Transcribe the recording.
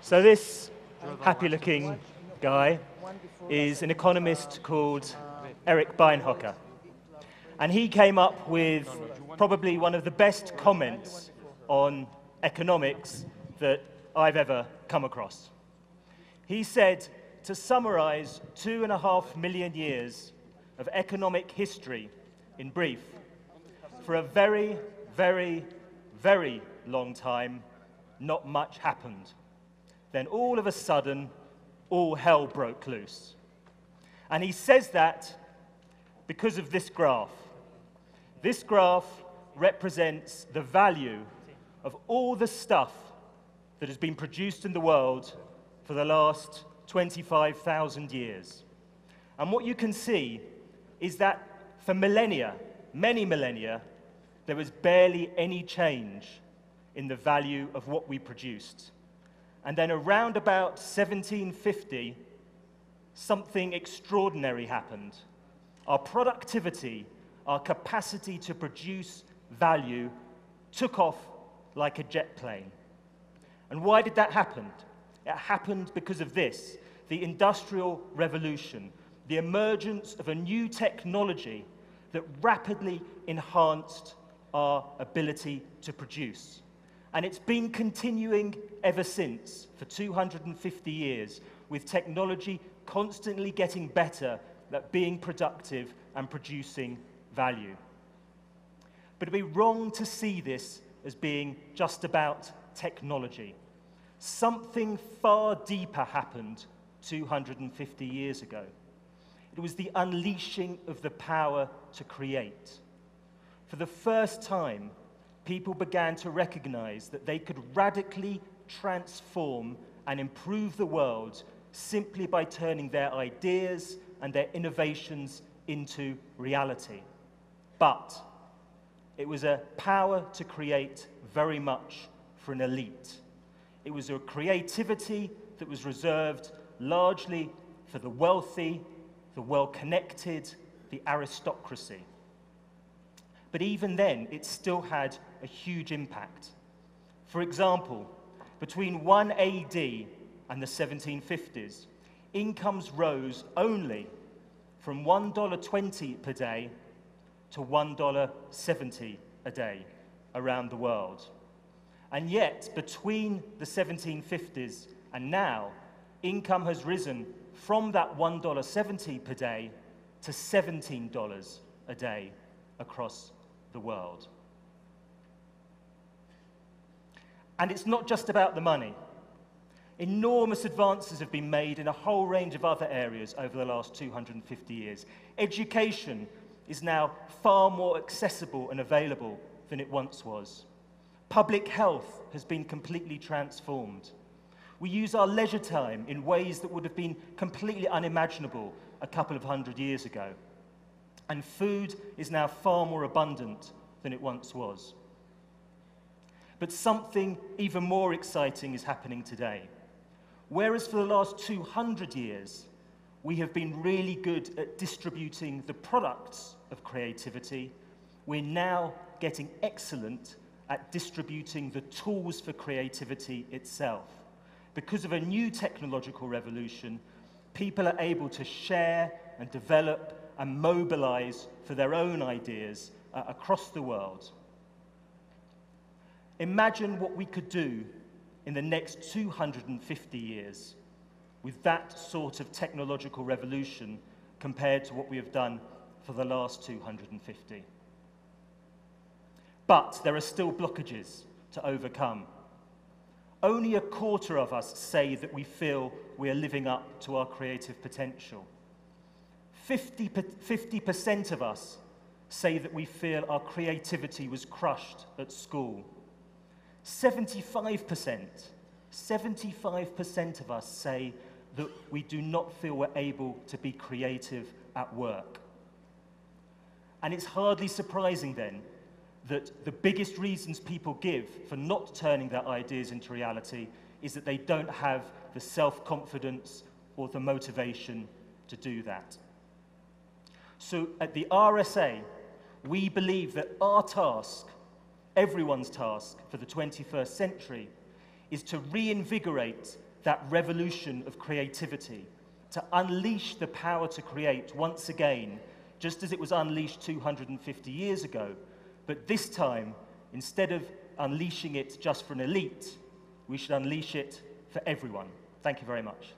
So this happy-looking guy is an economist called Eric Beinhocker. And he came up with probably one of the best comments on economics that I've ever come across. He said, to summarize 2.5 million years of economic history in brief, for a very, very, very long time, not much happened. Then all of a sudden, all hell broke loose. And he says that because of this graph. This graph represents the value of all the stuff that has been produced in the world for the last 25,000 years. And what you can see is that for millennia, many millennia, there was barely any change in the value of what we produced. And then around about 1750, something extraordinary happened. Our productivity, our capacity to produce value, took off like a jet plane. And why did that happen? It happened because of this, the Industrial Revolution, the emergence of a new technology that rapidly enhanced our ability to produce. And it's been continuing ever since, for 250 years, with technology constantly getting better at being productive and producing value. But it'd be wrong to see this as being just about technology. Something far deeper happened 250 years ago. It was the unleashing of the power to create. For the first time, people began to recognize that they could radically transform and improve the world simply by turning their ideas and their innovations into reality. But it was a power to create very much for an elite. It was a creativity that was reserved largely for the wealthy, the well-connected, the aristocracy. But even then, it still had a huge impact. For example, between 1 AD and the 1750s, incomes rose only from $1.20 per day to $1.70 a day around the world. And yet, between the 1750s and now, income has risen from that $1.70 per day to $17 a day across the world. And it's not just about the money. Enormous advances have been made in a whole range of other areas over the last 250 years. Education is now far more accessible and available than it once was. Public health has been completely transformed. We use our leisure time in ways that would have been completely unimaginable a couple of hundred years ago. And food is now far more abundant than it once was. But something even more exciting is happening today. Whereas for the last 200 years, we have been really good at distributing the products of creativity, we're now getting excellent at distributing the tools for creativity itself. Because of a new technological revolution, people are able to share and develop and mobilize for their own ideas across the world. Imagine what we could do in the next 250 years with that sort of technological revolution compared to what we have done for the last 250. But there are still blockages to overcome. Only a quarter of us say that we feel we are living up to our creative potential. 50% of us say that we feel our creativity was crushed at school. 75% of us say that we do not feel we're able to be creative at work. And it's hardly surprising then that the biggest reasons people give for not turning their ideas into reality is that they don't have the self-confidence or the motivation to do that. So at the RSA, we believe that our task, everyone's task for the 21st century, is to reinvigorate that revolution of creativity, to unleash the power to create once again, just as it was unleashed 250 years ago. But this time, instead of unleashing it just for an elite, we should unleash it for everyone. Thank you very much.